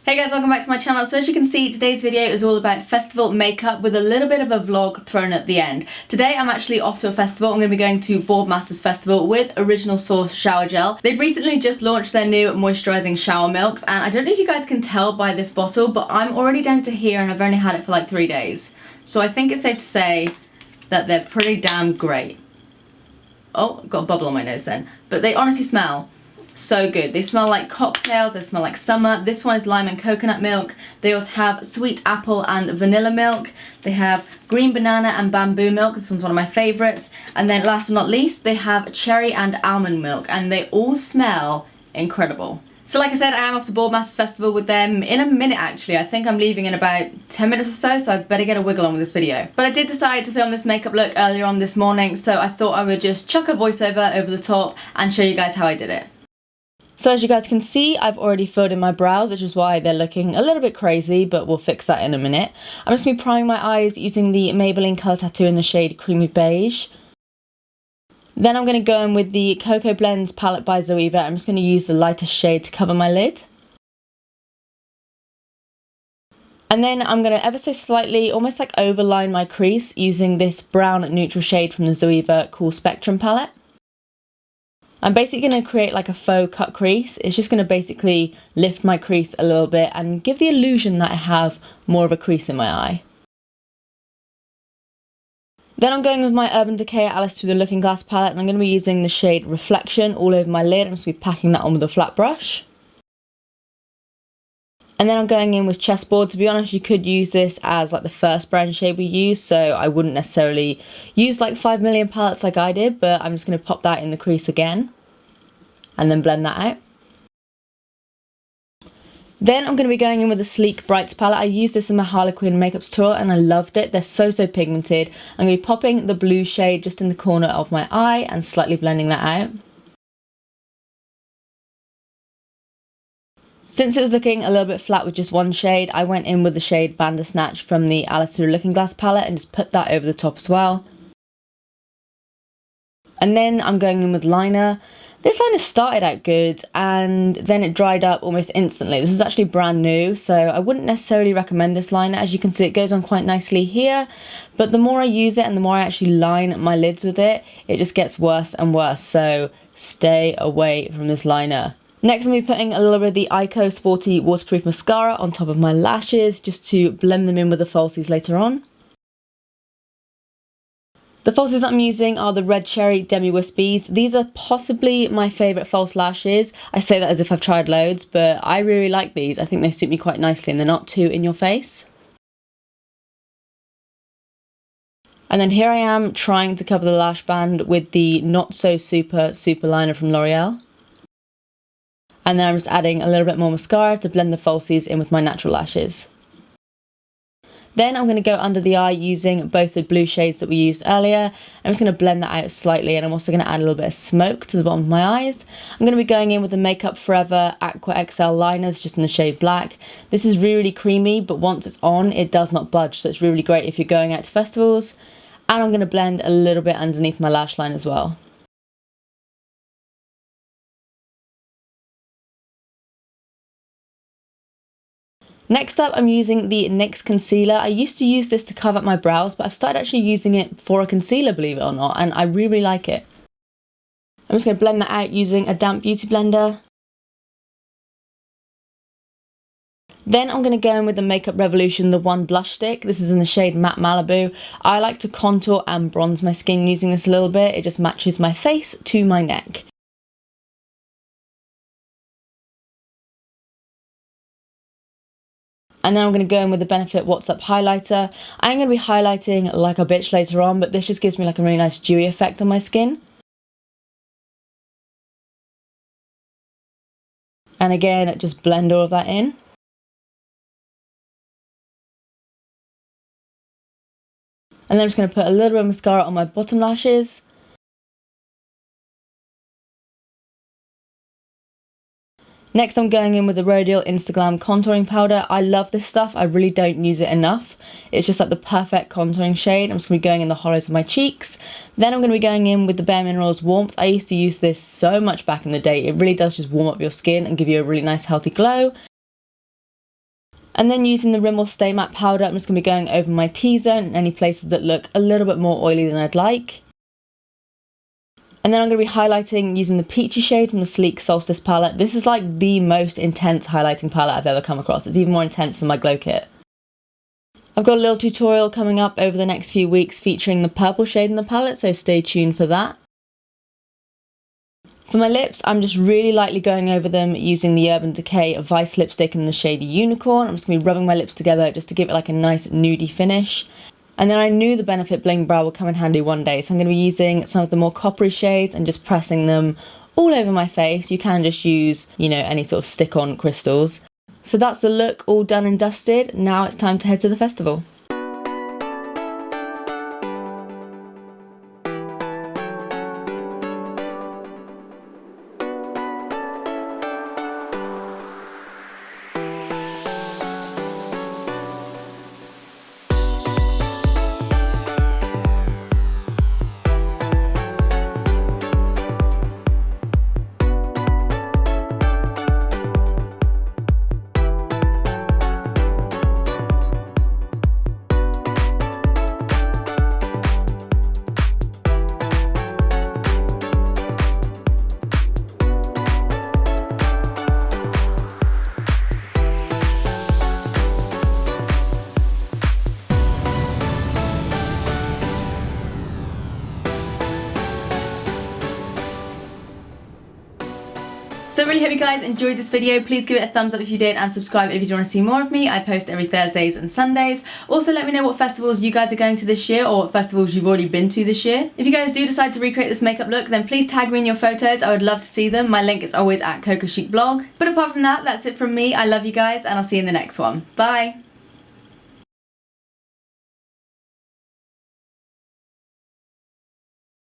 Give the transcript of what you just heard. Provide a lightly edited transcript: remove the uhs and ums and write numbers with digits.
Hey guys, welcome back to my channel. So as you can see, today's video is all about festival makeup with a little bit of a vlog thrown at the end. Today I'm actually off to a festival. I'm going to be going to Boardmasters Festival with Original Source Shower Gel. They've recently just launched their new moisturising shower milks, and I don't know if you guys can tell by this bottle, but I'm already down to here and I've only had it for like 3 days. So I think it's safe to say that they're pretty damn great. Oh, got a bubble on my nose then. But they honestly smell so good. They smell like cocktails, they smell like summer. This one is lime and coconut milk. They also have sweet apple and vanilla milk. They have green banana and bamboo milk. This one's one of my favourites. And then last but not least, they have cherry and almond milk, and they all smell incredible. So like I said, I am off to Boardmasters Festival with them in a minute actually. I think I'm leaving in about 10 minutes or so I better get a wiggle on with this video. But I did decide to film this makeup look earlier on this morning, so I thought I would just chuck a voiceover over the top and show you guys how I did it. So as you guys can see, I've already filled in my brows, which is why they're looking a little bit crazy, but we'll fix that in a minute. I'm just going to be priming my eyes using the Maybelline Colour Tattoo in the shade Creamy Beige. Then I'm going to go in with the Cocoa Blends palette by Zoeva. I'm just going to use the lighter shade to cover my lid. And then I'm going to ever so slightly, almost like overline my crease using this brown neutral shade from the Zoeva Cool Spectrum palette. I'm basically going to create like a faux cut crease. It's just going to basically lift my crease a little bit and give the illusion that I have more of a crease in my eye. Then I'm going with my Urban Decay Alice Through the Looking Glass palette, and I'm going to be using the shade Reflection all over my lid. I'm just going to be packing that on with a flat brush. And then I'm going in with Chessboard. To be honest, you could use this as like the first brown shade we used, so I wouldn't necessarily use like 5 million palettes like I did, but I'm just going to pop that in the crease again and then blend that out. Then I'm going to be going in with the Sleek Brights palette. I used this in my Harlequin makeup tutorial and I loved it. They're so pigmented. I'm going to be popping the blue shade just in the corner of my eye and slightly blending that out. Since it was looking a little bit flat with just one shade, I went in with the shade Bandersnatch from the Alice Through the Looking Glass palette and just put that over the top as well. And then I'm going in with liner. This liner started out good and then it dried up almost instantly. This is actually brand new, so I wouldn't necessarily recommend this liner. As you can see, it goes on quite nicely here, but the more I use it and the more I actually line my lids with it, it just gets worse and worse, so stay away from this liner. Next I'm going to be putting a little bit of the Ico Sporty Waterproof Mascara on top of my lashes just to blend them in with the falsies later on. The falsies that I'm using are the Red Cherry Demi Wispies. These are possibly my favourite false lashes. I say that as if I've tried loads, but I really like these. I think they suit me quite nicely and they're not too in your face. And then here I am trying to cover the lash band with the Not So Super liner from L'Oreal. And then I'm just adding a little bit more mascara to blend the falsies in with my natural lashes. Then I'm going to go under the eye using both the blue shades that we used earlier. I'm just going to blend that out slightly, and I'm also going to add a little bit of smoke to the bottom of my eyes. I'm going to be going in with the Makeup Forever Aqua XL liners just in the shade black. This is really creamy, but once it's on, it does not budge, so it's really great if you're going out to festivals. And I'm going to blend a little bit underneath my lash line as well. Next up, I'm using the NYX concealer. I used to use this to cover up my brows, but I've started actually using it for a concealer, believe it or not, and I really like it. I'm just going to blend that out using a damp beauty blender. Then I'm going to go in with the Makeup Revolution, the One Blush Stick. This is in the shade Matte Malibu. I like to contour and bronze my skin using this a little bit. It just matches my face to my neck. And then I'm going to go in with the Benefit What's Up highlighter. I'm going to be highlighting like a bitch later on, but this just gives me like a really nice dewy effect on my skin. And again, just blend all of that in. And then I'm just going to put a little bit of mascara on my bottom lashes. Next I'm going in with the Rodial Instaglam contouring powder. I love this stuff, I really don't use it enough. It's just like the perfect contouring shade. I'm just going to be going in the hollows of my cheeks. Then I'm going to be going in with the Bare Minerals Warmth. I used to use this so much back in the day. It really does just warm up your skin and give you a really nice healthy glow. And then using the Rimmel Stay Matte powder, I'm just going to be going over my T-zone and any places that look a little bit more oily than I'd like. And then I'm going to be highlighting using the Peachy shade from the Sleek Solstice palette. This is like the most intense highlighting palette I've ever come across. It's even more intense than my glow kit. I've got a little tutorial coming up over the next few weeks featuring the purple shade in the palette, so stay tuned for that. For my lips, I'm just really lightly going over them using the Urban Decay Vice lipstick in the shade Unicorn. I'm just going to be rubbing my lips together just to give it like a nice nudie finish. And then I knew the Benefit Bling Brow would come in handy one day, so I'm going to be using some of the more coppery shades and just pressing them all over my face. You can just use, you know, any sort of stick-on crystals. So that's the look all done and dusted. Now it's time to head to the festival. So I really hope you guys enjoyed this video. Please give it a thumbs up if you did and subscribe if you want to see more of me. I post every Thursdays and Sundays. Also let me know what festivals you guys are going to this year or what festivals you've already been to this year. If you guys do decide to recreate this makeup look, then please tag me in your photos. I would love to see them. My link is always at Coco Chic blog. But apart from that, that's it from me. I love you guys and I'll see you in the next one. Bye!